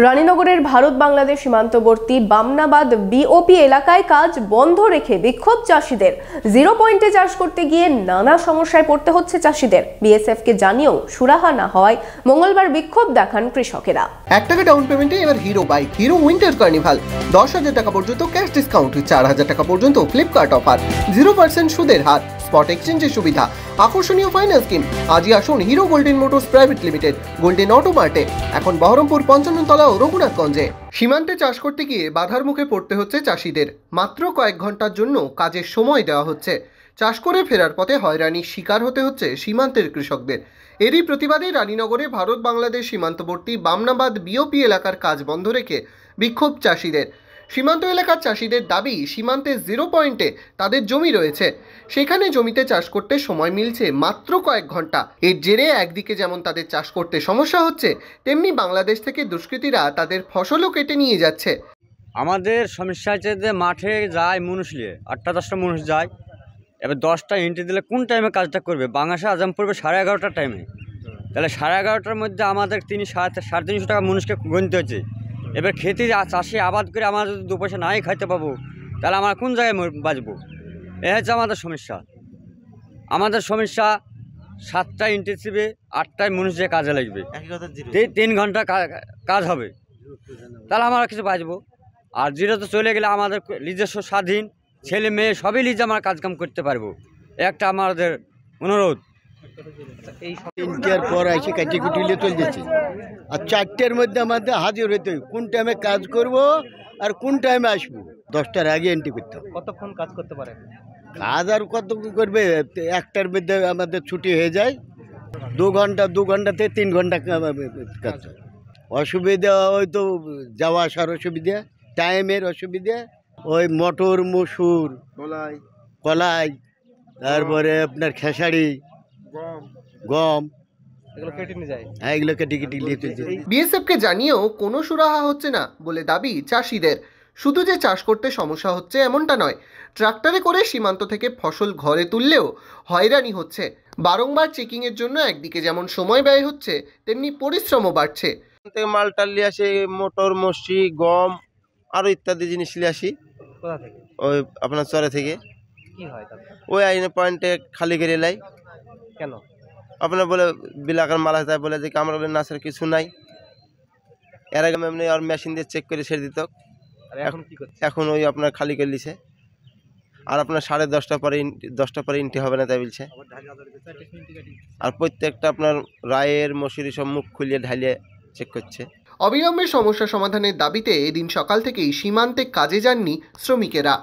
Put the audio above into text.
রানীনগরের ভারত বাংলাদেশ সীমান্তবর্তী বামনাবাদ বিওপি এলাকায় কাজ বন্ধ রেখে বিক্ষোভ চাষিদের। জিরো পয়েন্টে চাষ করতে গিয়ে নানা সমস্যায় পড়তে হচ্ছে চাষিদের। বিএসএফ কে জানিয়েও সুরাহা না হওয়ায় মঙ্গলবার বিক্ষোভ দেখান কৃষকেরা। 1 টাকা ডাউন পেমেন্টে এবার hero bike, hero winter carnival, 10,000 টাকা পর্যন্ত ক্যাশ ডিসকাউন্ট, 4,000 টাকা পর্যন্ত ফ্লিপকার্ট অফার, 0% সুদের হার, স্পট এক্সচেঞ্জের সুবিধা, আকর্ষণীয় ফাইন্যান্স স্কিম। আজই আসুন Hero Golden Motors Private Limited, Golden Auto মার্টে, এখন বহরমপুর 55 তলা ও রঘুনাথগঞ্জে। সীমান্তে চাষ করতে গিয়ে বাধার মুখে পড়তে হচ্ছে চাষিদের। মাত্র কয়েক ঘন্টার জন্য কাজের সময় দেওয়া হচ্ছে। চাষ করে ফেরার পথে হয়রানির শিকার হতে হচ্ছে সীমান্তের কৃষকদের। এরই প্রতিবাদে রানীনগরে ভারত বাংলাদেশ সীমান্তবর্তী বামনাবাদ বিওপি এলাকার কাজ বন্ধ রেখে বিক্ষোভ চাষিদের। সীমান্ত এলাকার চাষিদের দাবি, সীমান্তে জিরো পয়েন্টে তাদের জমি রয়েছে, সেখানে জমিতে চাষ করতে সময় মিলছে মাত্র কয়েক ঘন্টা। এর জেরে একদিকে যেমন তাদের চাষ করতে সমস্যা হচ্ছে, তেমনি বাংলাদেশ থেকে দুষ্কৃতীরা তাদের ফসলও কেটে নিয়ে যাচ্ছে। আমাদের সমস্যা হচ্ছে যে মাঠে যায় মানুষ নিয়ে, 8-10টা মানুষ যায়, এবার 10টা এন্ট্রি দিলে কোন টাইমে কাজটা করবে? বাংলাদেশে আজাম পড়বে 11:30টার টাইমে, তাহলে 11:30টার মধ্যে আমাদের 300-350 টাকা মানুষকে গুনতে হচ্ছে। এবার খেতে চাষি আবাদ করে আমরা যদি 2 পয়সা নাই খাইতে পাবো, তাহলে আমরা কোন জায়গায় বাঁচবো? এ হচ্ছে আমাদের সমস্যা। আমাদের সমস্যা 7টা ইন্টেন্সিভে 8টায় মানুষ যে কাজে লাগবে, 3 ঘন্টা কাজ হবে, তাহলে আমরা কিছু বাঁচবো। আর জিরোতে চলে গেলে আমাদের নিজস্ব স্বাধীন ছেলে মেয়ে সবই লিজে আমরা কাজকাম করতে পারবো। একটা আমাদের অনুরোধ। এই 3টার পর এসে কাটি কুটিলে চলে যাচ্ছে, আর 4টার মধ্যে আমাদের হাজির হইতে হবে কোন টাইমে কাজ করব আর কোন টাইমে আসবো। 10টার আগে এন্ট্রি করতে হবে। কতক্ষণ কাজ করতে পারে? কাজ আর কতক্ষণ করবে? 1টার মধ্যে আমাদের ছুটি হয়ে যায়, 2 ঘন্টা থেকে 3 ঘন্টা কাজ। অসুবিধা হয়তো যাওয়া আসার অসুবিধা, টাইমের অসুবিধা, ওই মটর মসুর কলাই, তারপরে আপনার খেসারি গম, এগুলো কেটে নিয়ে যায়। হ্যাঁ, এগুলো কেটে নিয়ে চলছে। বিএসএফকে জানিয়েও কোনো সুরাহা হচ্ছে না বলে দাবি চাষিদের। শুধু যে চাষ করতে সমস্যা হচ্ছে এমনটা নয়, ট্রাক্টরে করে সীমান্ত থেকে ফসল ঘরে তুললেও হয়রানি হচ্ছে। বারংবার চেকিংয়ের জন্য একদিকে যেমন সময় ব্যয় হচ্ছে, তেমনি পরিশ্রমও বাড়ছে। মাল টাল নিয়ে আসি, মোটর মসি গম আরো ইত্যাদি জিনিস নিয়ে আসি। কোথা থেকে? ওই আপনার চরে থেকে। কি হয় তারপর? ওই আইনে পয়েন্টে খালি করে লাই। কেন? আপনার বলে বিলাকার মাল আছে, বলে যে আমরা বলে নাচের কিছু নাই। এর আগে এমনি আর মেশিন দিয়ে চেক করে ছেড়ে দিত। এখন কি করছে? এখন ওই আপনার খালি করে দিছে। আর আপনার 10:30 পরে এন্ট্রি হবে না তাই বলছে। আর প্রত্যেকটা আপনার রায়ের মশুরি সব মুখ খুলিয়ে ঢালিয়ে চেক করছে। অবিলম্বে সমস্যা সমাধানের দাবিতে এদিন সকাল থেকেই সীমান্তে কাজে যাননি শ্রমিকেরা।